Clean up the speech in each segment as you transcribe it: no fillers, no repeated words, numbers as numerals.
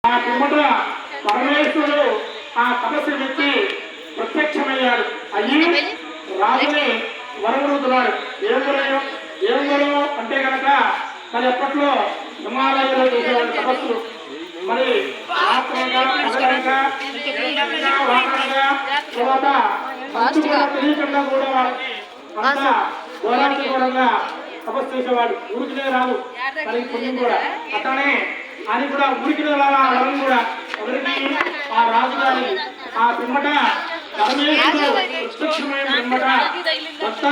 ఆ పిమ్మట పరమేశ్వరుడు ఆ తపస్సు వ్యక్తి ప్రత్యక్షమయ్యాడు. అయ్యి రాజుని వరమడుగుతున్నాడు. ఏం వరం అంటే కనుక మరి అప్పట్లో హిమాలయాల్లో చేసేవాడు తపస్సులు. మరి తర్వాత తెలియకుండా కూడా వాళ్ళకి అంత ఘోరాంతరంగా తపస్సు చేసేవాడు. ఊరికినే రాదు మరి పుణ్యం కూడా అట్లానే అని కూడా ఊరికినే వరం కూడా ఎవరికి ఆ రాజుగారి ఆ పిమ్మట పరమేశ్వరుడు ప్రత్యక్షమైన పిమ్మట భక్త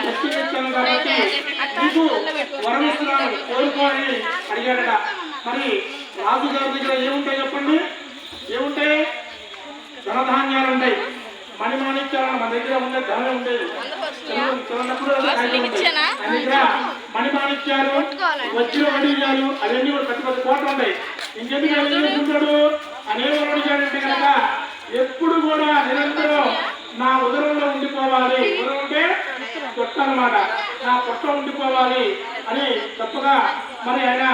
శక్తినిచ్చాను కాబట్టి నీకు వరమిస్తున్నాను కోరుకోని అడిగాడట. మరి రాజుగారి దగ్గర ఏముంటాయి చెప్పండి? ఏముంటాయి? ధనధాన్యాలు ఉంటాయి, మణిమాణిక్యాలు మన దగ్గర ఉండే ధనం ఉండేది. దగ్గర మణిమాణిక్యాలు, వజ్ర వడియాలు అవన్నీ కూడా పెద్ద పెద్ద కోట్లు ఉంటాయి. ఇంకెందుకు ఉంటాడు అనేవాడు అడిగాడంటే కనుక ఎప్పుడు కూడా నిరంతరం నా ఉదరంలో ఉండిపోవాలి. ఉదరం అంటే పొట్ట అన్నమాట. నా పొట్ట ఉండిపోవాలి అని తప్పగా మరి ఆయన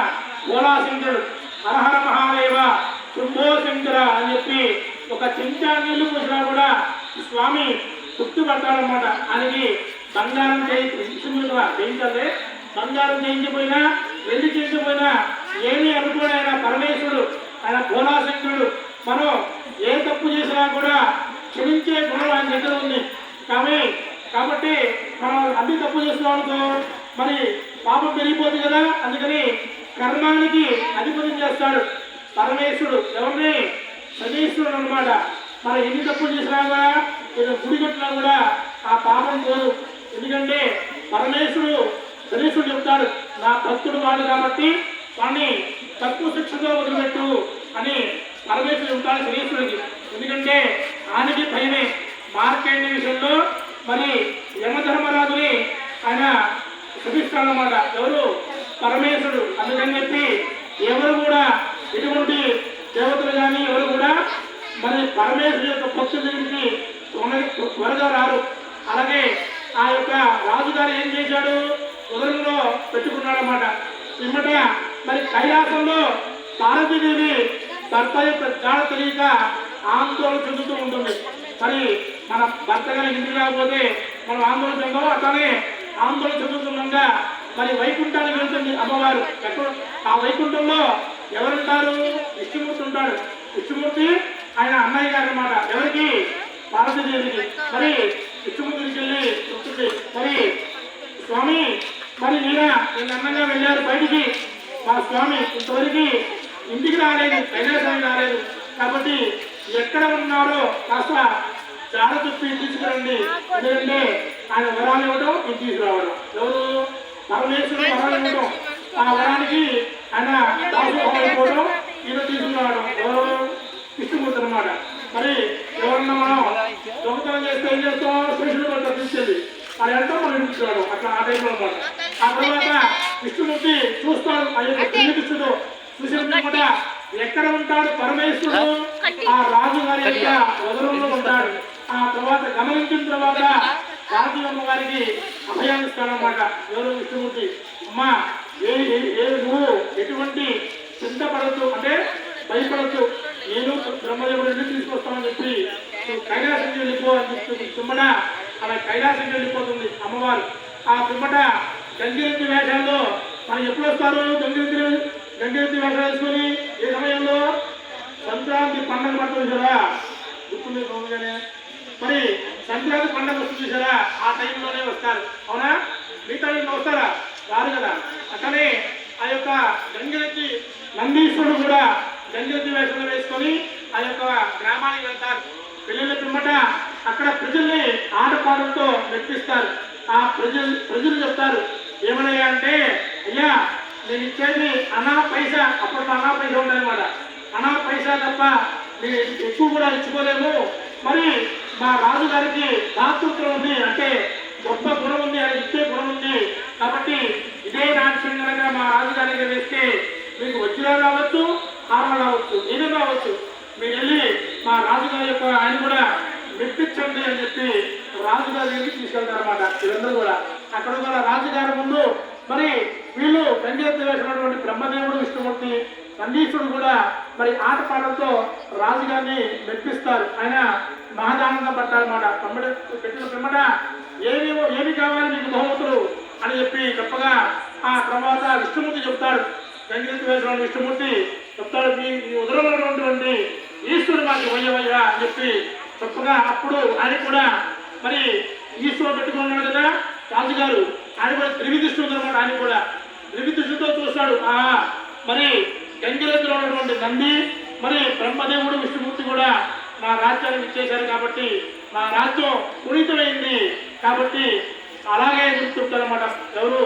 భోళాశంకరుడు హరహర మహాదేవ శంభో శంకర అని చెప్పి ఒక చెంచా నీళ్లు పోసినా కూడా స్వామి గుర్తుపడతాడనమాట. ఆయనకి బంగారం చేయించాలి, బంగారం చేయించిపోయినా వెళ్ళి చేయించిపోయినా ఏమీ అనుకోని ఆయన పరమేశ్వరుడు, ఆయన భోళాశంకరుడు. మనం ఏ తప్పు చేసినా కూడా క్షమించే గుణం ఆయన దగ్గర ఉంది. కాబట్టి మనం అన్ని తప్పు చేస్తున్నాం అనుకో మరి పాపం పెరిగిపోతుంది కదా. అందుకని కర్మానికి అధిపతి చేస్తాడు పరమేశ్వరుడు. ఎవరిని? శనీశ్వరుడు అనమాట. మరి ఎన్ని తప్పులు చేసినా కూడా గుడి కట్టినా కూడా ఆ పాపం పోదు. ఎందుకంటే పరమేశ్వరుడు శనీశ్వరుడు చెప్తాడు, నా భక్తుడు వాడు కాబట్టి వాడిని తక్కువ శిక్షతో వదిలిపెట్టు అని పరమేశ్వరుడు చెప్తాడు శనీశ్వరుడికి. ఎందుకంటే ఆయనకి భయమే. మార్కండేయ విషయంలో మరి యమధర్మరాజుని ఆయన శపిస్తాడనమాట. ఎవరు? పరమేశ్వరుడు. అందుకని చెప్పి ఎవరు కూడా ఎటువంటి దేవతలు కానీ ఎవరు కూడా మరి పరమేశ్వరుడు యొక్క భక్తుల దగ్గరికి త్వరగా రారు. అలాగే ఆ యొక్క రాజుగారు ఏం చేశాడు? ఉదరంలో పెట్టుకున్నాడనమాట. పిమ్మట మరి కైలాసంలో పార్వతీదేవి భర్త యొక్క జాడ తెలియక ఆందోళన చెందుతూ ఉంటుంది. మరి మన భర్త గారి ఇంటికి రాకపోతే మనం ఆందోళన చెందాం. అట్లానే ఆందోళన చెందుతుండగా మరి వైకుంఠానికి వెళ్తుంది అమ్మవారు. ఎక్కడ? ఆ వైకుంఠంలో ఎవరుంటారు? విష్ణుమూర్తి ఉంటాడు. విష్ణుమూర్తి ఆయన అన్నయ్య గారు అన్నమాట. ఎవరికి? పార్వతీదేవికి. మరి విష్ణుమూర్తికి వెళ్ళి చెప్తుంది, మరి స్వామి మరి నేను అన్నంగా వెళ్ళారు బయటికి. మా స్వామి ఇంతవరకు ఇంటికి రాలేదు, కైలాసానికి రాలేదు. కాబట్టి ఎక్కడ ఉన్నారో కాస్త జాడ చెప్పి తీసుకురండి. ఎందుకంటే ఆయన వరాలు ఇవ్వడం, ఇంటికి తీసుకురావడం. ఎవరు? పరమేశ్వరుడు వరాలు ఇవ్వడం, ఆ వరానికి ఆయన దాసోహం ఈయన తీసుకురావడం. ఎవరు? విష్ణుమూర్తి అనమాట. మరి ఎవరన్నా మనం దొంగతనం చేస్తే ఏం చేస్తాం? శ్రీశుడు పట్ల తీసుకెళ్ళి అది ఎంతో మనం ఇంటికి రావడం. అట్లా ఆ టైంలో అనమాట. ఆ తర్వాత విష్ణుమూర్తి చూస్తాడు, ఆ యొక్క కృష్ణుడు చూసినప్పుడు ఎక్కడ ఉంటాడు పరమేశ్వరుడు? ఆ రాజుగారి యొక్క వదరంలో ఉంటాడు. ఆ తర్వాత గమనించిన తర్వాత రాజుమ్మ గారికి అభయాన్ని ఇస్తాడనమాట. ఎవరు? విష్ణుమూర్తి. అమ్మా నువ్వు ఎటువంటి చింతపడద్దు, అంటే భయపడద్దు, నేను బ్రహ్మదేవుడు ఎందుకు తీసుకొస్తామని చెప్పి నువ్వు కైలాసం వెళ్ళిపో అని చెప్తుంది. పిమ్మట ఆమె కైలాసం వెళ్ళిపోతుంది అమ్మవారు. ఆ పిమ్మట గంగిరెద్ది వేషాల్లో మనం ఎప్పుడు వస్తారు? గంగిరెద్ది వేషాలు వేసుకొని ఏ సమయంలో? సంక్రాంతి పండుగ పడుతుంది చూసారా, గుర్తుంది బాగుగానే. మరి సంక్రాంతి పండుగ వస్తుంది చూసారా, ఆ టైంలోనే వస్తారు. అవునా? మిగతా వస్తారా? రారు కదా. అట్లనే ఆ యొక్క గంగిరెద్ది నందీశ్వరుడు కూడా గంగిరెద్ది వేషంలో వేసుకొని ఆ యొక్క గ్రామానికి వెళ్తారు. పిల్లల పిమ్మట అక్కడ ప్రజల్ని ఆటపాటలతో మెప్పిస్తారు. ఆ ప్రజలు చెప్తారు ఏమనయ్యా అంటే, అయ్యా నేను ఇచ్చేది అనా పైసా. అప్పుడు అనా పైసా ఉండదన్నమాట. అనా పైసా తప్ప నేను ఎక్కువ కూడా ఇచ్చుకోలేము. మరి మా రాజుగారికి దాతృత్వం ఉంది, అంటే గొప్ప గుణం ఉంది, ఆయన ఇచ్చే గుణం ఉంది. కాబట్టి ఇదే నాట్యం కనుక మా రాజుగారికి వేస్తే మీకు వజ్రాలు రావచ్చు, హారాలు రావచ్చు, ఏదైనా రావచ్చు. మీరు వెళ్ళి మా రాజుగారి యొక్క ఆయన కూడా మెప్పించండి అని చెప్పి రాజుగారి దగ్గరికి తీసుకెళ్తారు అనమాట. వీళ్ళందరూ కూడా అక్కడ కూడా రాజుగారి ముందు మరి వీళ్ళు గంగిరెద్ది వేసినటువంటి బ్రహ్మదేవుడు, విష్ణుమూర్తి నందీశ్వరుడు కూడా మరి ఆటపాటలతో రాజుగారిని మెప్పిస్తారు. ఆయన మహదానందం పడతారన్నమాట. పెట్టిన పిమ్మట ఏమి కావాలి మీకు బహుమతులు అని చెప్పగా ఆ తర్వాత విష్ణుమూర్తి చెప్తాడు. గంగిరెద్దు వేసిన విష్ణుమూర్తి చెప్తాడు, మీ ఉదరంలో ఉన్నటువంటి ఈశ్వరుడు మాకు వయ్యవయ్యా అని చెప్పగా అప్పుడు ఆయన కూడా మరి ఈశ్వరుడు పెట్టుకున్నాడు కదా రాజుగారు, ఆయన కూడా త్రివిదృష్టి ఉందన్నమాట. ఆయన కూడా త్రివిదృష్టితో చూస్తాడు. మరి గంగిరెద్దులో ఉన్నటువంటి నంది మరి బ్రహ్మదేవుడు విష్ణుమూర్తి కూడా నా రాజ్యానికి ఇచ్చేశారు కాబట్టి నా రాజ్యం పునీతమైంది కాబట్టి అలాగే చెప్తారన్నమాట. ఎవరు?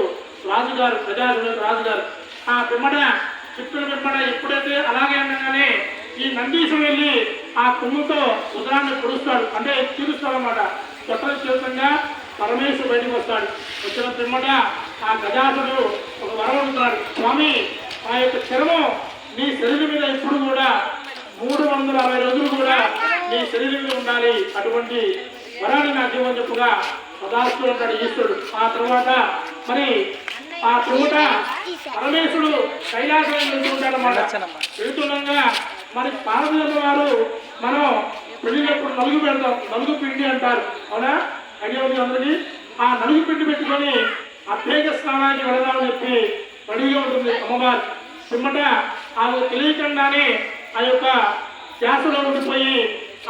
రాజుగారు, రాజుగారు. ఆ పిమ్మట చిత్తుల పిమ్మట ఎప్పుడైతే అలాగే అనగానే ఈ నందీశ్వరుడు వెళ్ళి ఆ కొమ్ముతో ఉదరాన్ని పొడుస్తాడు, అంటే తీరుస్తాడు అన్నమాట. కొత్తల చేతంగా పరమేశ్వరుడు బయటకు వస్తాడు. వచ్చిన పిమ్మట ఆ గజాసుడు ఒక వరం అడుగుతున్నాడు, స్వామి ఆ యొక్క చర్మం నీ శరీరం మీద ఇప్పుడు కూడా 360 రోజులు కూడా నీ శరీరం మీద ఉండాలి, అటువంటి వరాన్ని నాకు ఇవ్వని చెప్పుగా సదాస్తూ ఉంటాడు ఈశ్వరుడు. ఆ తర్వాత మరి ఆ పిమ్మట పరమేశ్వరుడు కైలాసం వెళ్తుంటాడన్నమాట. వెళ్తుండగా మరి పార్వతమ్మ వారు మనం పెళ్ళినప్పుడు నలుగు పెడతాం, నలుగు పిండి అంటారు, అవునా? ఐడియా ఉంది అందరికీ. ఆ నలుగు పిండి పెట్టుకొని అభ్యేగ స్నానానికి వెళదామని చెప్పి రెడీగా ఉంటుంది అమ్మవారు. పిమ్మట ఆమె తెలియకుండానే ఆ యొక్క శ్వాసలో ఉండిపోయి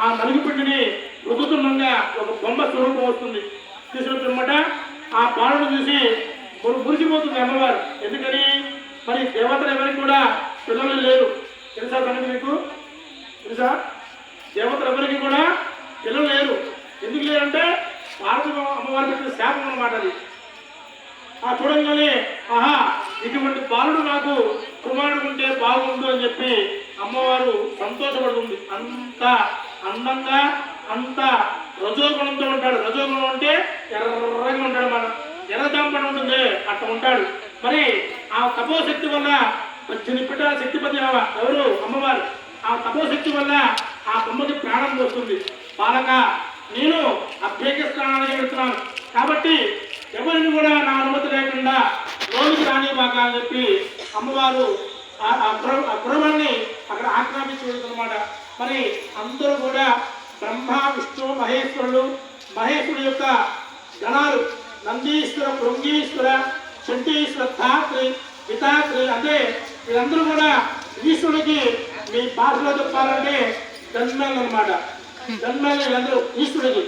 ఆ నలుగు పిండిని రుద్దుతుండగా ఒక బొమ్మ స్వరూపం వస్తుంది. చూసిన పిమ్మట ఆ బాలుడు చూసి మురిసిపోతుంది అమ్మవారు. ఎందుకని? మరి దేవతలు ఎవరికి కూడా పిల్లలు లేరు, తెలుసా సంగతి మీకు? తెలుసా? దేవతలు ఎవరికి కూడా పిల్లలు లేరు. ఎందుకు లేరంటే పార్వతి అమ్మవారు పెట్టిన శాపం అన్నమాట అది. ఆ చూడంగానే ఆహా ఇటువంటి బాలుడు నాకు కుమారుడు ఉంటే బాగుండు అని చెప్పి అమ్మవారు సంతోషపడుతుంది. అంత అందంగా అంత రజోగుణంతో ఉంటాడు. రజోగుణం అంటే ఎర్రగా ఉంటాడు, మన ఎర్రదాంపడి ఉంటుంది, అట్లా ఉంటాడు. మరి ఆ తపోశక్తి వల్ల 18 పిట్టల శక్తిపతి ఎవరు? అమ్మవారు. ఆ తపోశక్తి వల్ల ఆ బొమ్మకి ప్రాణం వస్తుంది. బాలక నేను అభ్యేగ స్నానానికి వెళ్తున్నాను కాబట్టి ఎవరిని కూడా నా అనుమతి లేకుండా లోనికి రానివ్వక అని చెప్పి అమ్మవారు ఆ పురమాన్ని అక్కడ ఆక్రమించి వెళ్తున్నమాట. మరి అందరూ కూడా బ్రహ్మ విష్ణు మహేశ్వరుడు, మహేశ్వరుడు యొక్క గణాలు నందీశ్వర, భృంగీశ్వర, చండీశ్వర, ధాత్రి, పితాత్రి, అంటే వీళ్ళందరూ కూడా ఈశ్వరుడికి మీ భాషలో చెప్పాలంటే జన్మేళ్ళు అనమాట. జన్మేళ్ళు వీళ్ళందరూ ఈశ్వరుడికి.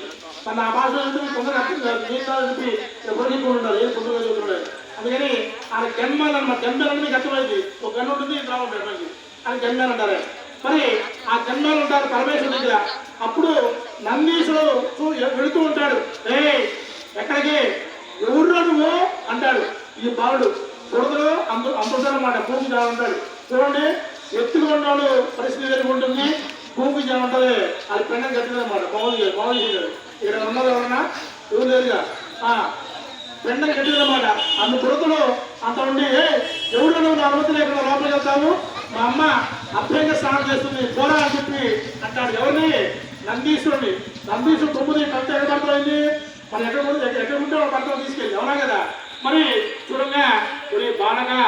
మన ఆ భాషలో కొందరు అర్థం కాదు, మిగతా చెప్పి ఎవరికి ఉంటారు, ఏ పొద్దుగా చదువుతున్నాడు. అందుకని ఆయన జన్మేళ్ళు అనమాట. జన్మేళ్ళు మీకు అర్థమైంది, ఒక గన్ను ఉంటుంది, ఇట్లా ఉంటాడు మనకి, ఆయన జన్మేళ్ళు అంటారు. మరి ఆ జన్మేళ్ళు ఉంటారు పరమేశ్వరుడి దగ్గర. అప్పుడు నందీశ్వరుడు వెళుతూ ఉంటాడు. ఎక్కడికి? ఎవరు నువ్వు అంటాడు ఈ బాలుడు. బురదలో అందుతారన్నమాట. భూమి జా ఉంటాడు. చూడండి, ఎత్తులు ఉన్నాడు పరిస్థితి వేరుగా ఉంటుంది, భూమి జా ఉంటుంది, అది పెండం కట్టిందనమాట. మామూలు చేశారు. ఇక్కడ ఉన్నది ఎవరన్నా? ఎవరు లేదుగా. పెండం కట్టిందనమాట. అంత బురదలో అంత ఉండి ఎవరు నువ్వు అనుమతి లేకుండా లోపలికి వెళ్తావు, మా అమ్మ అభ్యంగా స్నానం చేస్తుంది పోరా అని చెప్పి అంటాడు. ఎవరిని? నందీశ్వరుని. నందీశ్వరుడు 9 కవిత ఎక్కడ పడుతుంది? మన ఎక్కడ ఉంటే ఒక పడతావు తీసుకెళ్ళి, అవునా కదా? మరి చూడంగా ఒరే బాలగా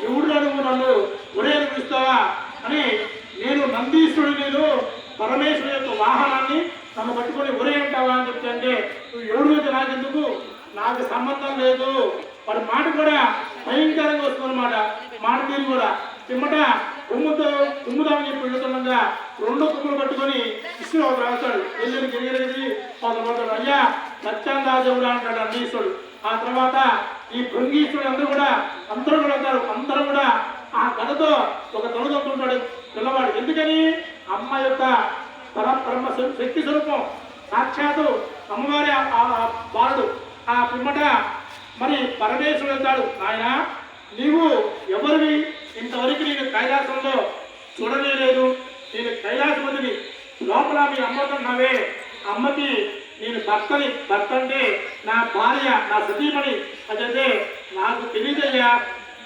ఎవడులో నువ్వు నన్ను ఒరే పిలుస్తావా అని, నేను నందీశ్వరుడు, నేను పరమేశ్వరుడు యొక్క వాహనాన్ని నన్ను పట్టుకొని ఒరే అంటావా అని చెప్తే, అంటే నువ్వు ఎవడు మీద నాకెందుకు, నాకు సంబంధం లేదు. వాడి మాట కూడా భయంకరంగా వస్తుందన్నమాట. మాట తీరు కూడా పిమ్మట కుమ్ముదామని చెప్పి వెళుతుండగా 2 కుమ్ములు పట్టుకొని ఇసులు రాస్తాడు. వెళ్ళి గిరిగిరి పడతాడు. అయ్యా సత్యాందాదేవుడు అంటాడు నందీశ్వరుడు. ఆ తర్వాత ఈ భృంగీశ్వరుడు అందరూ కూడా వెళ్తారు. అందరూ కూడా ఆ కథతో ఒక తొలగొంటుంటాడు పిల్లవాడు. ఎందుకని? అమ్మ యొక్క పరబ్రహ్మ శక్తి స్వరూపం, సాక్షాత్తు అమ్మవారి బాలుడు. ఆ పిమ్మట మరి పరమేశ్వరుడు వెళ్తాడు. ఆయన నీవు ఎవరివి? ఇంతవరకు నేను కైలాసంలో చూడలేదు. నేను కైలాసపతిని. లోపల మీ అమ్మతో నవ్వే అమ్మకి నేను భర్తని. భర్త అంటే నా భార్య, నా సతీమణి. అదైతే నాకు తెలియదయ్యా,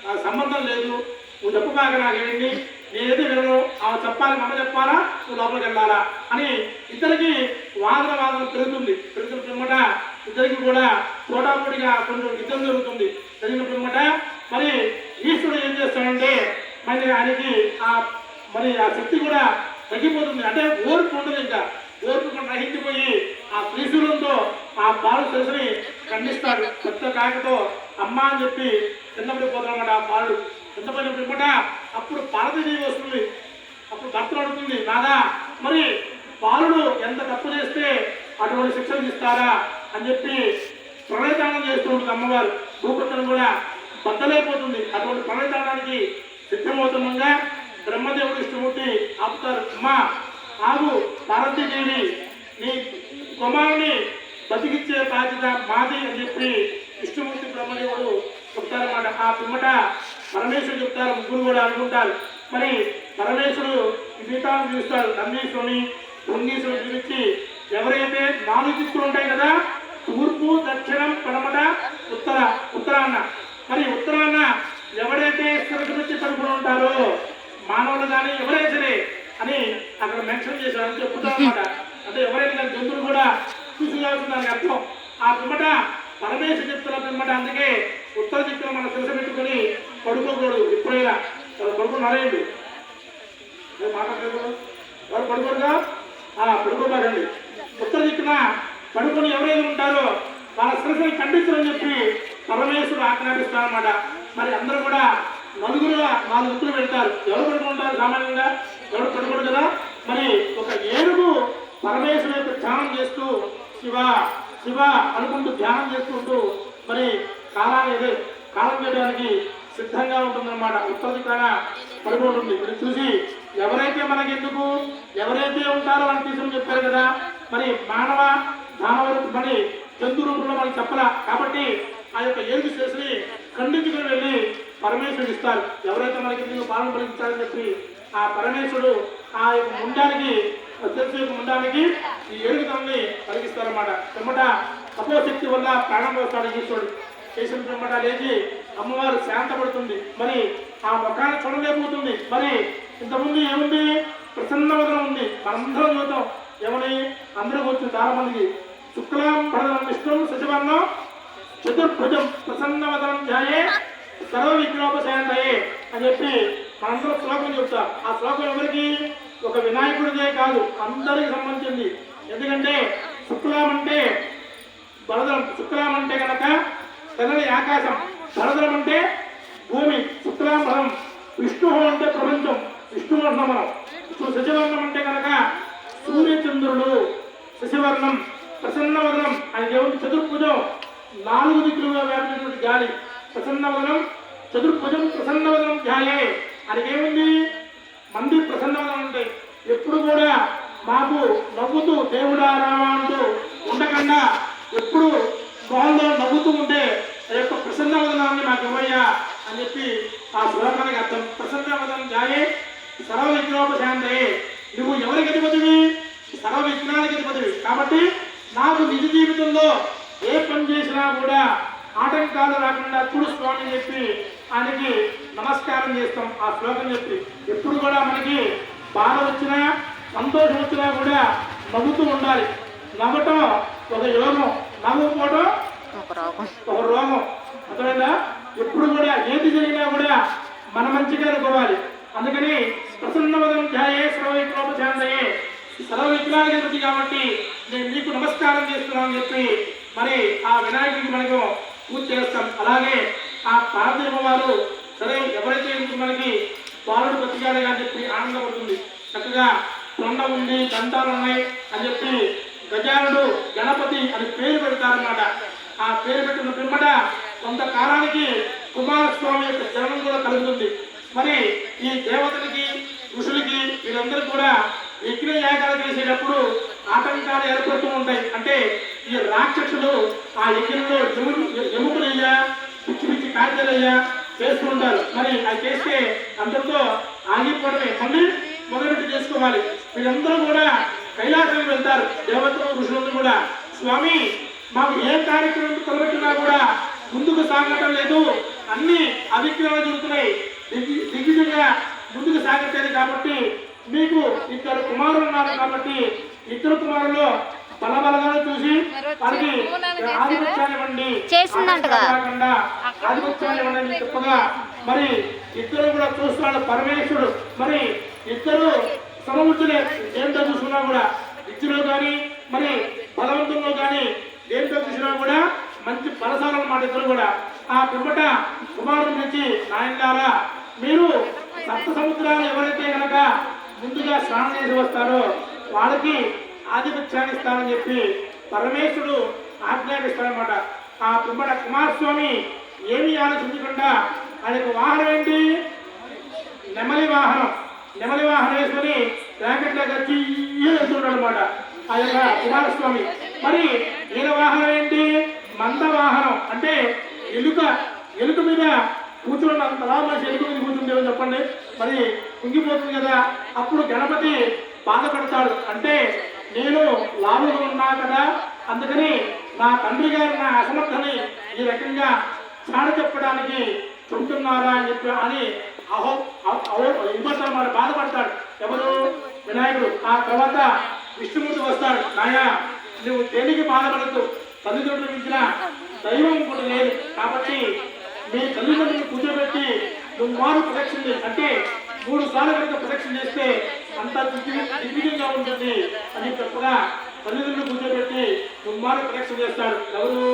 నాకు సంబంధం లేదు, నువ్వు చెప్పబాక నాకేంటి, నేనైతే వినను. ఆమె చెప్పాలి, అమ్మ చెప్పాలా, నువ్వు లోపలికి వెళ్ళాలా అని ఇద్దరికి వాదన పెరుగుతుంది. పెరుగుతున్న పిమ్మట ఇద్దరికి కూడా పోటాపోటీగా కొంచెం యుద్ధం జరుగుతుంది. జరిగిన పిమ్మట మరి ఈశ్వరుడు ఏం చేస్తాడంటే మరి ఆయనకి మరి ఆ శక్తి కూడా తగ్గిపోతుంది. అంటే ఓర్పు ఉండదు, ఇంకా ఓర్పు కూడా రహించిపోయి ఆ త్రిశూలంతో ఆ బాలు శిరస్సుని ఖండిస్తాడు. కొత్త కాకతో అమ్మ అని చెప్పి చిన్నపడిపోతాడు ఆ బాలుడు. చిన్నపడినప్పుడు అప్పుడు పార్వతీదేవి వస్తుంది. అప్పుడు భర్తలు అడుగుతుంది, నాదా మరి బాలుడు ఎంత తప్పు చేస్తే అటువంటి శిక్షలు ఇస్తారా అని చెప్పి ప్రణయదానం చేస్తూ ఉంటుంది అమ్మవారు. భూపతిని కూడా బద్దలైపోతుంది. అటువంటి ప్రణయదానానికి సిద్ధమవుతుండగా బ్రహ్మదేవుడు ఇష్టమూర్తి ఆపుతారు. అమ్మా ఆగు పార్వతీదేవి, నీ కుమారుని బతికిచ్చే బాధ్యత మాది అని చెప్పి విష్ణుమూర్తి బ్రహ్మదేవుడు చెప్తారన్నమాట. ఆ పిమ్మట పరమేశ్వరుడు చెప్తారు. ముగ్గురు కూడా అనుకుంటారు. మరి పరమేశ్వరుడు గీతాన్ని చూస్తాడు. నందీశ్వరుని పుంగీశ్వరుని పిలిచి ఎవరైతే 4 దిక్కులు ఉంటాయి కదా, తూర్పు దక్షిణం పడమట ఉత్తరాన్న, మరి ఉత్తరాన్న ఎవరైతే శిరస్సు తరపున ఉంటారో మానవులు కానీ ఎవరైనా సరే అని అక్కడ మెన్షన్ చేశారని చెప్తారు అన్నమాట. అంటే ఎవరైనా కానీ జంతువులు కూడా చూసుకోవాల్సిందని అర్థం. ఆ పిమ్మట పరమేశ్వరు చెప్తున్న పిమ్మట అందుకే ఉత్తర దిక్కున మనం శిరస్సు పెట్టుకుని పడుకోకూడదు. ఎప్పుడైనా పడుకున్నారేంటి మాట్లాడలేదు, ఎవరు పడుకోరుగా పడుకోబారండి. ఉత్తర దిక్కున పడుకొని ఎవరైనా ఉంటారో వాళ్ళ శిరస్సుని ఖండించరని చెప్పి పరమేశ్వరుడు ఆజ్ఞాపిస్తారన్నమాట. మరి అందరూ కూడా 4 దిక్కులు పెడతారు. ఎవరు పడుకుంటారు సామాన్యంగా? ఎవరు పడుకోడు కదా. మరి ఒక ఏనుగు పరమేశ్వరుడు యొక్క ధ్యానం చేస్తూ శివ శివ అనుకుంటూ ధ్యానం చేసుకుంటూ మరి కాలం చేయడానికి సిద్ధంగా ఉంటుందన్నమాట. ఉత్తర దిక్కున పడుకుంటుంది. ఇది చూసి ఎవరైతే మనకెందుకు ఎవరైతే ఉంటారో అని తీసుకుని చెప్పారు కదా. మరి మానవ దానవ మరి జంతు రూపంలో మనకి చెప్పరా కాబట్టి ఆ యొక్క ఏడు శేషుని ఖండించుకుని వెళ్ళి పరమేశ్వరుడు ఇస్తారు. ఎవరైతే మనకి ఎందుకు పాలన పలికించాలని చెప్పి ఆ పరమేశ్వరుడు ఆ యొక్క ముండానికి తెలుసు యొక్క ముండానికి ఈ ఏడుగు తనని పలికిస్తారన్నమాట. పిమ్మట తపోశక్తి వల్ల ప్రాణం పోస్తాడు ఈశ్వరుడు. చేసిన పిమ్మట లేచి అమ్మవారు శాంతపడుతుంది. మరి ఆ ముఖాన్ని చూడలేకపోతుంది. మరి ఇంతకుముందు ఏముంది? ప్రసన్నవదనం ఉంది. మనందరం చూద్దాం. ఏమని అందరూ వచ్చింది చాలా మందికి. శుక్లాం భరతం విష్ణుం శశివర్ణం చతుర్భుజం ప్రసన్నవదనం ధ్యాయే సర్వ విఘ్నోపశాంతయే అని చెప్పి మనందరూ శ్లోకం చెప్తాం. ఆ శ్లోకం ఎవరికి? ఒక వినాయకుడిదే కాదు, అందరికి సంబంధించింది. ఎందుకంటే శుక్లాం అంటే భరతం, శుక్లాం అంటే కనుక తెల్లని ఆకాశం, భరతం అంటే భూమి, శుక్లాం భరం. విష్ణు అంటే ప్రపంచం, విష్ణువర్ణం మనం. శశివర్ణం అంటే కనుక సూర్యచంద్రుడు, శశివర్ణం ప్రసన్నవదనం అని దేవుని చతుర్భుజం 4 దిక్కులుగా వ్యాపించినటువంటి గాలి. ప్రసన్నవదనం చతుర్భుజం ప్రసన్నవదనం ధ్యాయే అని ఏముంది? మంది ప్రసన్నవదనం ఉంటాయి. ఎప్పుడు కూడా మాకు నవ్వుతూ దేవుడా రామా అంటూ ఉండకుండా ఎప్పుడు మొహంలో నవ్వుతూ ఉంటే ఆ యొక్క ప్రసన్నవదనాన్ని మాకు ఇవ్వయ్యా అని చెప్పి ఆ శ్లోకానికి అర్థం. ప్రసన్నవదనం ధ్యాయే సర్వ విఘ్నోపశాంతయే. నువ్వు ఎవరికి అధిపతివి? సర్వ విఘ్నానికి అధిపతివి. కాబట్టి నాకు నిజ జీవితంలో ఏ పని చేసినా కూడా ఆటంకాలు రాకుండా చూడు స్వామి అని చెప్పి ఆయనకి నమస్కారం చేస్తాం. ఆ శ్లోకం చెప్పి ఎప్పుడు కూడా మనకి బాధ వచ్చినా సంతోషం వచ్చినా కూడా నవ్వుతూ ఉండాలి. నవ్వటం ఒక యోగం, నవ్వుకోవటం ఒక రోగం. అర్థమైందా? ఎప్పుడు కూడా ఏది జరిగినా కూడా మన మంచిగా అనుకోవాలి. అందుకని ప్రసన్నవదనం ధ్యాయే సర్వ విఘ్నోపశాంతయే, సర్వ విఘ్నాధిపతి కాబట్టి నేను నీకు నమస్కారం చేస్తున్నాను అని చెప్పి మరి ఆ వినాయకుడికి మనకు పూజ చేస్తాం. అలాగే ఆ పార్వతీదేవి వారు సరే ఎవరైతే మనకి బాలుడు బతికాడే అని చెప్పి ఆనందపడుతుంది. చక్కగా తొండ ఉంది, దంతాలు ఉన్నాయి అని చెప్పి గజానుడు గణపతి అని పేరు పెడతారన్నమాట. ఆ పేరు పెట్టిన పిమ్మట కొంతకాలానికి కుమారస్వామి యొక్క జన్మం కూడా కలుగుతుంది. మరి ఈ దేవతలకి ఋషులకి వీళ్ళందరూ కూడా యజ్ఞ యాగాలు చేసేటప్పుడు ఆటంకాలు ఏర్పడుతూ ఉంటాయి. అంటే ఈ రాక్షసులు ఆ యజ్ఞంలో ఎముకలయ్యా పిచ్చి పిచ్చి కార్యాలయ్యా చేస్తూ ఉంటారు. మరి అది చేస్తే అందరితో ఆగిపోవడమే, మళ్ళీ మొదలుపెట్టి చేసుకోవాలి. వీళ్ళందరూ కూడా కైలాసానికి వెళ్తారు. దేవతలు ఋషులందరూ కూడా స్వామి మాకు ఏ కార్యక్రమం తలపెట్టినా కూడా ముందుకు సాగటం లేదు, అన్ని అవిక్రమాలు జరుగుతున్నాయి, దిగ్విజయంగా ముందుకు సాగట్లేదు. కాబట్టి మీకు 2 కుమారులు ఉన్నారు కాబట్టి 2 కుమారులు బలబలగా చూసి వారికి ఆధిపత్యాన్ని ఇవ్వండి, ఆధిపత్యాన్ని ఇవ్వండి చెప్పగా మరి ఇద్దరు కూడా చూస్తున్నాడు పరమేశ్వరుడు. మరి ఇద్దరు సమముచ్చులే, దేంతో చూసుకున్నా కూడా విద్యలో కానీ మరి బలవంతంలో కానీ దేంతో చూసినా కూడా మంచి బలసాలను మాట ఇద్దరు కూడా. ఆ పిమ్మట కుమారుడు నుంచి నాయనలారా మీరు సప్త సముద్రాలు ఎవరైతే కనుక ముందుగా స్నానం చేసి వస్తారో వాళ్ళకి ఆధిపత్యాన్ని ఇస్తానని చెప్పి పరమేశ్వరుడు ఆజ్ఞాపిస్తాడనమాట. ఆ పిమ్మట కుమారస్వామి ఏమీ ఆలోచించకుండా ఆయనకు వాహనం ఏంటి? నెమలి వాహనం. నెమలి వాహనం వేసుకొని ర్యాకెట్లోకి వచ్చి వెళ్తున్నాడు అనమాట ఆ యొక్క కుమారస్వామి. మరి ఈయన వాహనం ఏంటి? మంద వాహనం. అంటే ఎలుక మీద కూర్చున్నంతలా మనిషి ఎలుక మీద కూర్చుంటేమో చెప్పండి, మరి కుంగిపోతుంది కదా. అప్పుడు గణపతి బాధపడతాడు. అంటే నేను లాభంగా ఉన్నా కదా, అందుకని నా తండ్రి గారు నా అసమర్థని ఈ రకంగా చాడ చెప్పడానికి చెబుతున్నారా అని చెప్పి అని మరి బాధపడతాడు ఎవరు? వినాయకుడు. ఆ తర్వాత విష్ణుమూర్తి వస్తాడు. నాయా నువ్వు దేనికి బాధపడద్దు, తల్లిదండ్రులు మించిన దైవం కూడా లేదు కాబట్టి మీ తల్లిదండ్రులను కూర్చోబెట్టి నువ్వు మారు ప్రదక్షిణ అంటే 3 సార్లు కనుక ప్రదక్షిణ చేస్తే అంత దిగ్విజయంగా ఉంటుంది అని చెప్పగా తల్లిదండ్రులు కూర్చోబెట్టి నువ్వు మారు ప్రదక్షిణ చేస్తాడు. ఎవరు?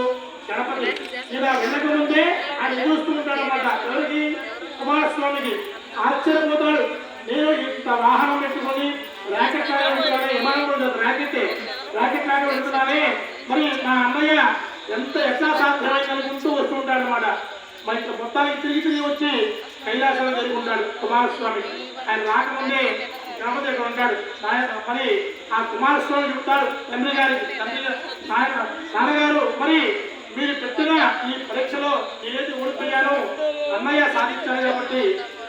గణపతి. ఇలా వెళ్ళక ముందే ఆయన చూస్తూ ఉంటాడు అన్నమాట. ఎవరికి? కుమారస్వామికి. ఆశ్చర్యపోతాడు. నేను ఇంత వాహనం పెట్టుకొని ర్యాకెట్ లాగా వెళ్తున్నానే, విమానంలో ర్యాకెట్ లాగా వెళ్తున్నానే, మరి నా అన్నయ్య ఎట్లా సాధ్యమైంది అనుకుంటూ వస్తూ ఉంటాడు అనమాట. మరి మొత్తానికి తిరిగి వచ్చి కైలాసంలో జరిగి ఉంటాడు కుమారస్వామి. ఆయన రాకముందే గణపతి దగ్గర ఉంటాడు. మరి ఆ కుమారస్వామి చెప్తాడు తండ్రి గారికి, నాన్నగారు మరి మీరు పెట్టిన ఈ పరీక్షలో ఏది ఓడిపోయానో అన్నయ్య సాధించాడు కాబట్టి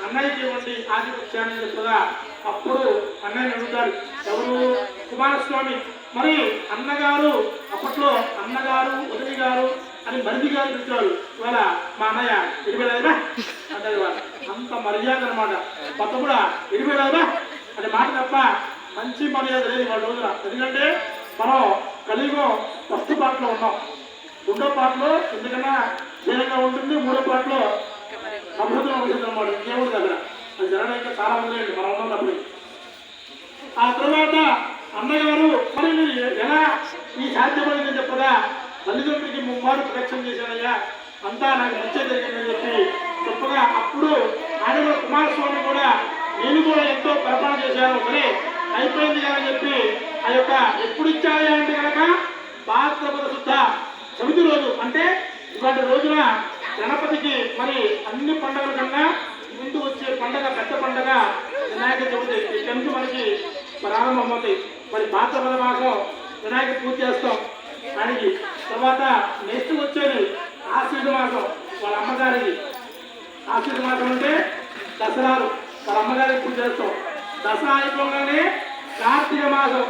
అన్నయ్యకి ఇవ్వండి ఆధిపత్యాన్ని చెప్తుందా. అప్పుడు అన్నయ్య అడుగుతాడు. ఎవరు? కుమారస్వామి. మరి అన్నగారు అప్పట్లో అన్నగారు వదిలి గారు అని మరిది గారు పిలిచారు. ఇవాళ మా అన్నయ్య ఇడిపోయారా అంటే అంత మర్యాద అనమాట. కొత్త కూడా ఇడిపోయారా అనే మాట తప్ప మంచి మర్యాద లేదు వాళ్ళ రోజున. ఎందుకంటే మనం కలియుగం ఫస్ట్ పాటలో ఉన్నాం. 2వ పాటలో ఎందుకన్నా క్షీణంగా ఉంటుంది, 3వ పాటలో సముద్రం ఉంటుంది అన్నమాట. దేవుడి దగ్గర అది జరగడానికి చాలా ఉందండి మనం ఉన్నప్పుడు. ఆ తర్వాత అన్నగారు మరి మీరు ఎలా ఈ సాధ్యపడిందని చెప్పగా తల్లిదండ్రులకి 3 మార్లు ప్రదక్షిణ చేశానయ్యా, అంతా నాకు మంచి జరిగిందని చెప్పి చెప్పగా అప్పుడు ఆయన కుమారస్వామి కూడా నేను కూడా ఎంతో పరిపాలన చేశాను, సరే అయిపోయింది కదా అని చెప్పి ఆ యొక్క ఎప్పుడు ఇచ్చాయా అంటే కనుక భాద్రపద శుద్ధ చవితి రోజు. అంటే ఇవాటి రోజున గణపతికి మరి అన్ని పండుగల కన్నా ముందు వచ్చే పండుగ పెద్ద పండుగ వినాయక చవితి. ఇక్కడి నుంచి మనకి ప్రారంభమవుతాయి. మరి భాద్రపద మాసం వినాయక పూజ చేస్తాం ఆయనకి. తర్వాత నెక్స్ట్ వచ్చేది ఆశ్వీజ మాసం వాళ్ళ అమ్మగారికి. ఆశ్వీజ మాసం అంటే దసరాలు వాళ్ళ అమ్మగారికి పూజ చేస్తాం. దసరా అయిపోగానే కార్తీక మాసం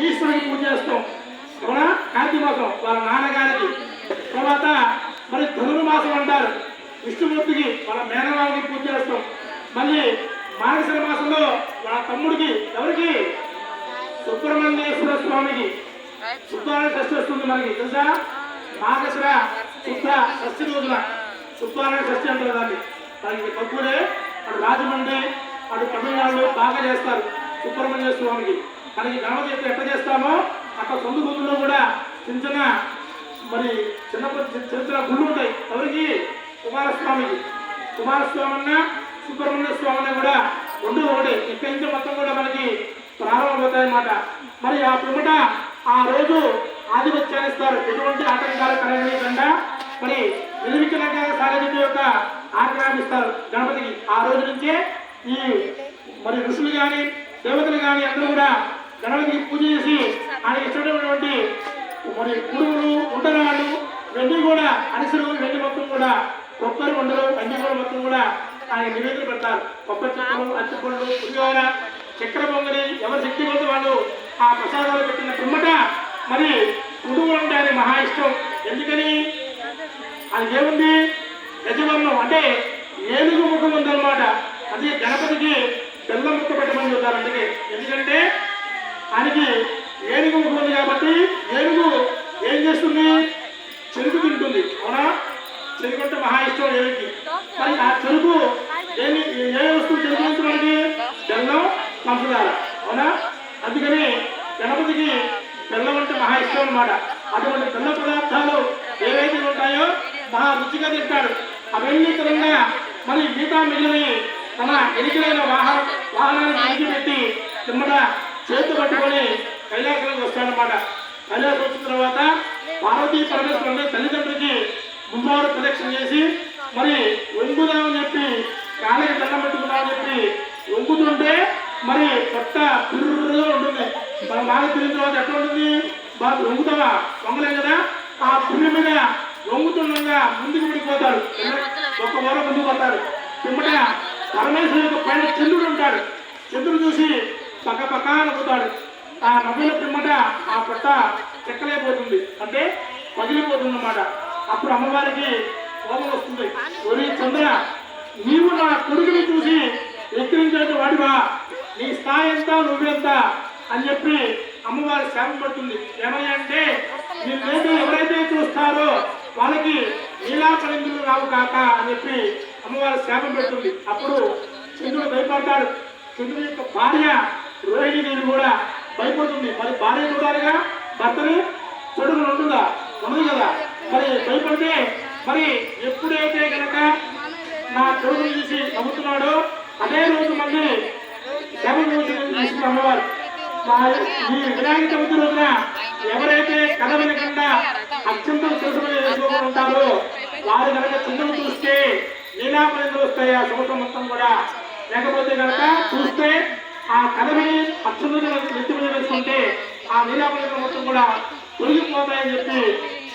ఈశ్వరుడికి పూజ చేస్తాం. అవునా? కార్తీక మాసం వాళ్ళ నాన్నగారికి. తర్వాత మరి ధనుర్మాసం అంటారు విష్ణుమూర్తికి, వాళ్ళ మేనవాళ్ళకి పూజ చేస్తాం. మళ్ళీ మార్గశిర మాసంలో వాళ్ళ తమ్ముడికి, ఎవరికి? సుబ్రహ్మణ్యేశ్వర స్వామికి శుక్రవారం షష్ఠి వస్తుంది మనకి తెలుసా. మార్గశిర శుక్ర షష్ఠి రోజున శుక్రవారం షష్ఠి అంటారు దాన్ని. దానికి తక్కువే అటు రాజమండ్రి అటు తమిళనాడు బాగా చేస్తారు సుబ్రహ్మణ్య స్వామికి. మనకి గణపతి ఎట్లా చేస్తామో అక్కడ సొంత గుళ్ళలో కూడా చిన్న మరి చిన్న గుళ్ళు ఉంటాయి. ఎవరికి? కుమారస్వామికి. కుమారస్వామి అన్న సుబ్రహ్మణ్య స్వామి అన్న కూడా 2 ఒకటే. ఇక్కడి నుంచి మొత్తం కూడా మనకి ప్రారంభమవుతాయన్నమాట. మరి ఆ పిమ్మట ఆ రోజు ఆధిపత్యాన్ని ఇస్తారు. ఎటువంటి ఆటంకాలు కలగకుండా మరి నిర్విఘ్నంగా సాగజీవి యొక్క ఆజ్ఞాపిస్తారు గణపతికి. ఆ రోజు నుంచే ఈ మరి ఋషులు కానీ దేవతలు కానీ అందరూ కూడా గణపతికి పూజ చేసి ఆయన ఇష్టమైనటువంటి మరి పురుగులు ఉండరాళ్ళు ఇవన్నీ కూడా అరిసెలు ఇవన్నీ మొత్తం కూడా కొబ్బరి ఉండలు అన్ని కూడా మొత్తం కూడా ఆయన నివేదన పెడతారు. కొబ్బరి చెక్కలు, అరటిపళ్ళు, పులిహోర, చక్కెర పొంగలి ఎవరి శక్తి కొద్ది వాళ్ళు ఆ ప్రసాదాలు పెట్టిన పిమ్మట మరి పురుగులు అంటే ఆయన మహా ఇష్టం. ఎందుకని? అది ఏముంది? గజవర్ణం అంటే ఏనుగు ముఖం ఉందన్నమాట. అది గణపతికి బెల్లం ముక్క పెట్టమని చెప్తారు. అందుకే ఎందుకంటే ఆయనకి ఏనుగు ముఖం ఉంది కాబట్టి ఏనుగు ఏం చేస్తుంది? చెరుకు తింటుంది. అవునా? చెరుకు అంటే మహా ఇష్టం ఏనుగుకి. మరి ఆ చెరుకు ఏ వస్తువు చెరుకు నుంచి మనకి బెల్లం పంచదార అవునా. అందుకని గణపతికి బెల్లం అంటే మహా ఇష్టం అన్నమాట. అటువంటి బెల్ల పదార్థాలు ఏవైతే ఉంటాయో మహా రుచిగా తింటాడు. అవన్నీ క్రమంగా మరి మిగతా మిగిలిన తన ఎన్నికలైన వాహనాన్ని ఎన్నికపెట్టి కిమ్మట చేతి పట్టుకొని కైలాసానికి వస్తాడనమాట. కైలాసం వచ్చిన తర్వాత పార్వతీ పరమేశ్వరుడు తల్లిదండ్రులకి ముంబారు ప్రదక్షిణ చేసి మరి వంగుదామని చెప్పి కాళ్ళకి దండం పెట్టుకుందామని చెప్పి వంగుతుంటే మరి కొత్త పిర్రుగా ఉంటుంది. మనం బాగా తిరిగిన తర్వాత ఎట్లా ఉంటుంది, బాగా వంగుతావా, వంగలేం కదా. ఆ పిర్రు మీద వంగుతుండగా ముందుకు పడిపోతాడు, ఒక మూల ముందుకు పోతాడు. కిమ్మట పరమేశ్వరు యొక్క పైన చంద్రుడు ఉంటాడు. చంద్రుడు చూసి పక్క పక్క నవ్వుతాడు. ఆ నవ్వుల పిమ్మట ఆ పొట్ట చెక్కలేకపోతుంది, అంటే పగిలిపోతుంది అన్నమాట. అప్పుడు అమ్మవారికి కోపం వస్తుంది. ఒరి చంద్ర, నీవు నా కొడుకుని చూసి ఎక్కిరించేట వాడివా, నీ స్థాయి ఎంత నువ్వెంత అని చెప్పి అమ్మవారి శాపం పడుతుంది. ఏమని అంటే నిన్నేది ఎవరైతే చూస్తారో వాళ్ళకి నీలాపరిందులు రావు కాక అని చెప్పి అమ్మవారి శాపం పెడుతుంది. అప్పుడు చంద్రుడు భయపడతాడు. చంద్రుడి యొక్క భార్య రోహిణి దేవి కూడా భయపడుతుంది. మరి భార్య చూడాలిగా, భర్తని చెడుగు ఉంటుందా, ఉండదు కదా. మరి భయపడితే మరి ఎప్పుడైతే కనుక నా చెడుగుని చూసి నవ్వుతున్నాడో అదే రోజు మళ్ళీ శాపం తీసుకున్న అమ్మవారు. ఈ వినాయక చవితి రోజున ఎవరైతే కథ వినకుండా అత్యంతం చేసుకుని ఉంటారో వారు కనుక చంద్రుడు చూస్తే నీలాపరిందులు వస్తాయి ఆ సంవత్సరం మొత్తం కూడా. లేకపోతే కనుక చూస్తే ఆ కథ విని అత్యంతం నెత్తి మీద వేసుకుంటే ఆ నీలాపరిందులు మొత్తం కూడా తొలగిపోతాయని చెప్పి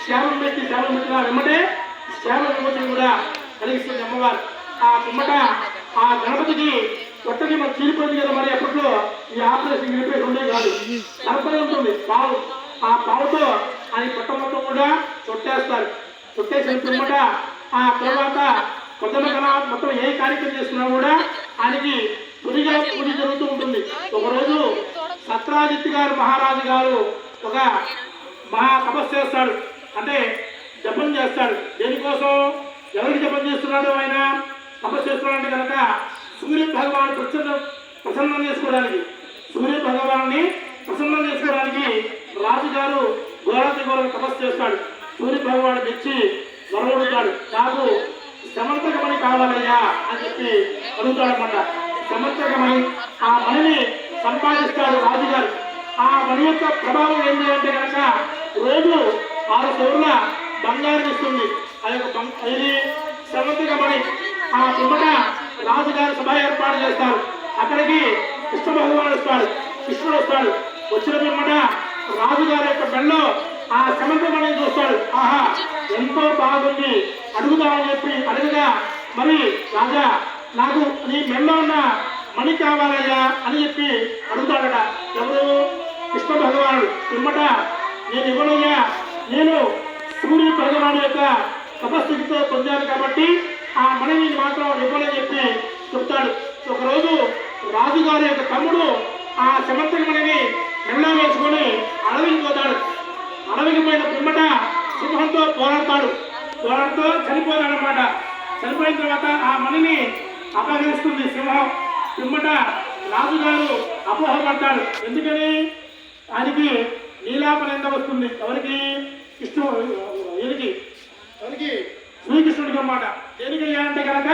శాపం పెట్టిన వెంబడే శాప విమోచన కూడా కలిగిస్తుంది అమ్మవారు. ఆ పిమ్మట ఆ గణపతికి కొత్తకి మరి చీలిపోయింది కదా. మరి అప్పట్లో ఈ ఆపరేషన్ గెలిపేసి ఉండే కాదు, సరఫరా ఉంటుంది పావు. ఆ పావుతో ఆయన పొట్ట మొత్తం కూడా చుట్టేస్తారు. చుట్టేసిన పిమ్మట ఆ తర్వాత మొత్తం ఏ కార్యక్రమం చేస్తున్నా కూడా ఆయనకి పురిగా పూజ జరుగుతూ ఉంటుంది. ఒకరోజు సత్రాజిత్ గారు మహారాజు గారు ఒక మహా తపస్సు చేస్తాడు, అంటే జపం చేస్తాడు. దేనికోసం, ఎవరికి జపం చేస్తున్నాడు ఆయన తపస్సు చేస్తున్నాడంటే కనుక సూర్య భగవాను ప్రసన్నం చేసుకోవడానికి, సూర్య భగవాన్ని ప్రసన్నం చేసుకోవడానికి రాజుగారు ఘోరాతి తపస్సు చేస్తాడు. సూర్య భగవాను తెచ్చి వరవడుతాడు. నాకు సమర్థకమణి కావాలయ్యా అని చెప్పి అడుగుతాడనమాట. సమర్థకమణి, ఆ మణిని సంపాదిస్తాడు రాజుగారు. ఆ మణి యొక్క ప్రభావం ఏంటి అంటే కనుక రోజు 6 సోర్ల బంగారం ఇస్తుంది. ఆ యొక్క ఇది సమర్థకమణి. ఆ పిమ్మట రాజుగారు సభ ఏర్పాటు చేస్తారు. అక్కడికి కృష్ణ భగవానుడు వస్తాడు, కృష్ణుడు వస్తాడు. వచ్చిన పిమ్మట రాజుగారి యొక్క మెడలో ఆ సమర్థమణి చూస్తాడు. ఆహా, ఎంతో బాగుంది, అడుగుదామని చెప్పి అడగగా మరి రాజా నాకు నీ మెడలో ఉన్న మణి కావాలయ్యా అని చెప్పి అడుగుతాడట. ఎవరు? కృష్ణ భగవానుడు. పిమ్మట నేను ఇవ్వనయ్యా, నేను సూర్య భగవాను యొక్క తపస్థితితో పొందాను కాబట్టి ఆ మణిని మాత్రం ఇవ్వాలని చెప్పి చెప్తాడు. ఒకరోజు రాజుగారి యొక్క తమ్ముడు ఆ సమంతక మణిని మెడలో వేసుకొని అడవికి పోతాడు. అడవికి పోయిన పిమ్మట సింహంతో పోరాడుతూ చనిపోతాడనమాట. చనిపోయిన తర్వాత ఆ మణిని అపహరిస్తుంది సింహం. పిమ్మట రాజుగారు అపోహపడతాడు. ఎందుకని? ఆయనకి నీలాపనింద వస్తుంది. ఎవరికి? ఎవరికి శ్రీకృష్ణుడికి అన్నమాట. దేనికయ్యా అంటే కనుక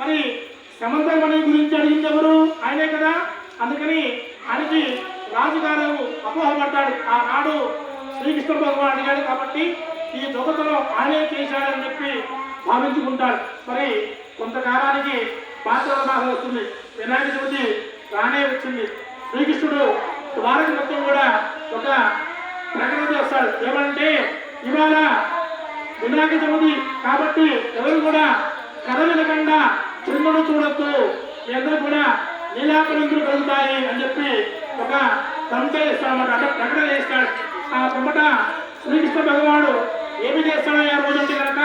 మరి సమంతకమణి గురించి అడిగింది ఎవరు? ఆయనే కదా. అందుకని ఆయనకి రాజుగారు అపోహపడతాడు. ఆనాడు శ్రీకృష్ణ భగవాన్ అడిగాడు కాబట్టి ఈ దొంగతనం ఆయనే చేశాడని చెప్పి భావించుకుంటాడు. మరి కొంతకాలానికి భాద్రపద మాసం వస్తుంది, వినాయక చవితి రానే వచ్చింది. శ్రీకృష్ణుడు ద్వారక మొత్తం కూడా ఒక ప్రకటన చేస్తాడు. ఏమంటే ఇవాళ వినాయక చవితి కాబట్టి ఎవరు కూడా కథ వినకుండా చంద్రుడు చూడొద్దు, మీ అందరూ కూడా నీలాపరిందులు కలుగుతాయి అని చెప్పి ఒక సంస్థ చేస్తాడన్నమాట. అంటే ప్రకటన చేస్తాడు. ఆ పిమ్మట శ్రీకృష్ణ భగవానుడు ఏమి చేస్తాడయ్యా రోజు అంటే కనుక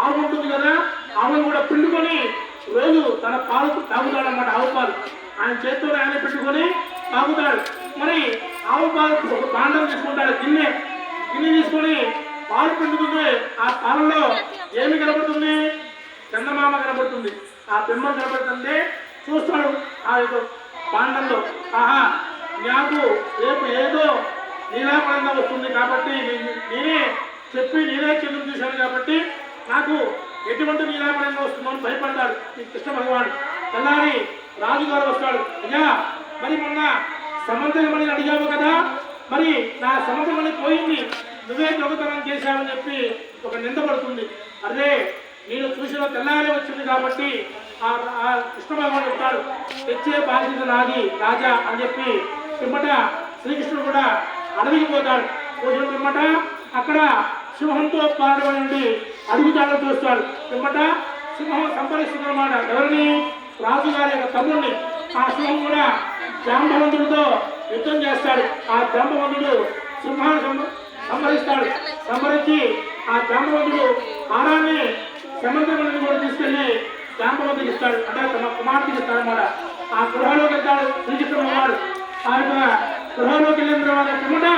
ఆవు ఉంటుంది కదా, ఆవును కూడా పిండుకొని రోజు తన పాలు తాగుతాడన్నమాట. ఆవు పాలు ఆయన చేతితో ఆయన పెట్టుకొని తాగుతాడు. మరి ఆవు పాలు ఒక బాండం తీసుకుంటాడు, గిన్నె తీసుకొని పాలు పిండుతుంది. ఆ పాలలో ఏమి కనబడుతుంది? చందమామ కనబడుతుంది. ఆ బింబం కనబడుతుంటే చూస్తాడు ఆ పాండంలో, ఆహా నాకు రేపు ఏదో నీలాపరంగా వస్తుంది కాబట్టి నేనే చెప్పి నేనే చంద్రుడు చూశాను కాబట్టి నాకు ఎటువంటి నీలాపరంగా వస్తుందో అని భయపడతాడు ఈ కృష్ణ భగవాన్. తెల్లారి రాజుగారు వస్తాడు, అయ్యా మరి మొన్న సమంతమణి అడిగావు కదా, మరి నా సమంతమణి పోయింది, నువ్వే దొంగతనం చేశావని చెప్పి ఒక నింద పడుతుంది. అదే నేను చూసిన తెల్లారే వచ్చింది కాబట్టి ఆ కృష్ణ భగవాన్ చెప్తాడు, తెచ్చే బాధ్యత నాది రాజా అని చెప్పి పిమ్మట శ్రీకృష్ణుడు కూడా అడవికి పోతాడు. పోసిన పిమ్మట అక్కడ సింహంతో పాడబడి నుండి అడుగుతాడో చూస్తాడు. పిమ్మట సింహం సంపరిస్తుందన్నమాట ఎవరిని, రాజుగారి యొక్క తమ్ముడిని. ఆ సింహం కూడా జాంబవంతుడితో యుద్ధం చేస్తాడు. ఆ జాంబవంతుడు సింహాన్ని సంహరిస్తాడు. సంహరించి ఆ జాంబవంతుడు ఆరాన్ని సముద్రం కూడా తీసుకెళ్లి జాంబవంతుడికి ఇస్తాడు, అంటే తమ కుమార్తెకి ఇస్తాడు అన్నమాట. ఆ గృహలోకి వెళ్తాడు శ్రీకృష్ణ భగవానుడు. ఆ యొక్క గృహలోకి వెళ్ళిన తర్వాత పిమ్మట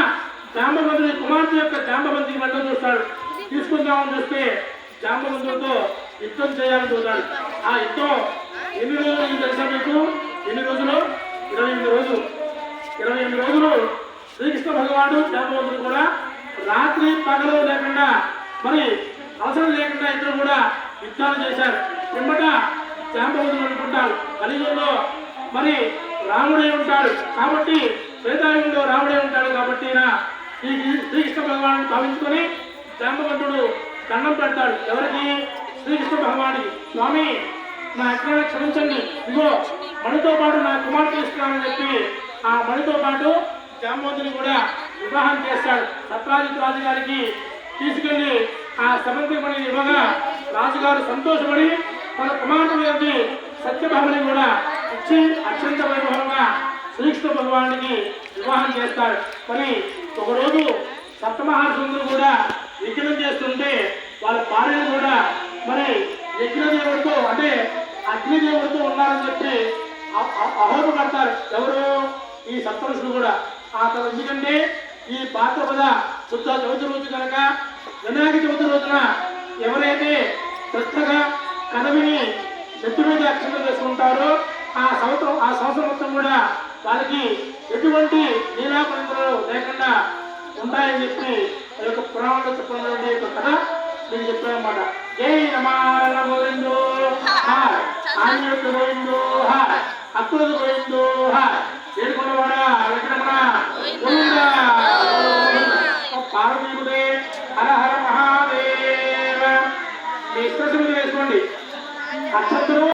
జాంబవంతుడి కుమార్తె యొక్క జాంబవంతికి వెళ్ళడం చూస్తాడు. తీసుకుందామని చూస్తే జాంబవంతుడితో యుద్ధం చేయాలని చూస్తాడు. ఆ యుద్ధం ఎన్ని రోజులు తెలుసా మీకు? ఎన్ని రోజులు? 28 రోజులు. 28 రోజులు శ్రీకృష్ణ భగవానుడు జాంబవంతుడు కూడా రాత్రి పగలు లేకుండా మరి అవసరం లేకుండా ఇద్దరు కూడా యుద్ధాలు చేశారు. పిమ్మట జాంబవంతుడు అనుకుంటారు కలియుగంలో మరి రాముడే ఉంటాడు కాబట్టి, త్రేతాయుగంలో రాముడే ఉంటాడు కాబట్టి ఈ శ్రీకృష్ణ భగవాను భావించుకొని జాంబవంతుడు దండం పెడతాడు. ఎవరికి? శ్రీకృష్ణ భగవానికి. స్వామి నా ఎక్కడైనా క్షమించండి, ఇదిగో మణితో పాటు నా కుమార్తె ఇస్తున్నానని చెప్పి ఆ మణితో పాటు జాంబవంతుని కూడా వివాహం చేస్తాడు. సత్రాజిత్ రాజుగారికి తీసుకెళ్లి ఆ సమంతమణిని ఇవ్వగా రాజుగారు సంతోషపడి తన కుమార్తె సత్యభామని కూడా ఇచ్చి అత్యంత వైభవంగా శ్రీకృష్ణ భగవానికి వివాహం చేస్తాడు. మరి ఒకరోజు సప్తమహార్షులందరూ కూడా యజ్ఞం చేస్తుంటే వాళ్ళ భార్యలు కూడా మరి యజ్ఞదేవుడితో అంటే అగ్నిదేవుడితో ఉన్నారని చెప్పి అహోపడతారు. ఎవరు? ఈ సప్తఋషులు కూడా. ఆ తర్వాత ఎందుకంటే ఈ భాద్రపద శుద్ధ చవితి రోజు కనుక వినాయక చవితి రోజున ఎవరైతే శ్రద్ధగా కదవిని నెత్తి మీద అక్షంతలు వేసుకుంటారో ఆ సంవత్సరం మొత్తం కూడా వాళ్ళకి ఎటువంటి లీలాపరింతలు లేకుండా ఉంటాయని చెప్పి ఆ యొక్క పురాణంలో చెప్పినటువంటి యొక్క కథ నేను చెప్పానమాట. జై రమారణ గోవిందో హాయ్, ఆంజనేయుడు గోవిందో హాయ్, అక్కులది గోవిందో హాయ్, ఏడుకొండవాడ వెంకటరమణ గోవిందా, పార్వతీపుడే హర హర మహాదేవ. మీ ఇష్టం వేసుకోండి. అక్షంతలు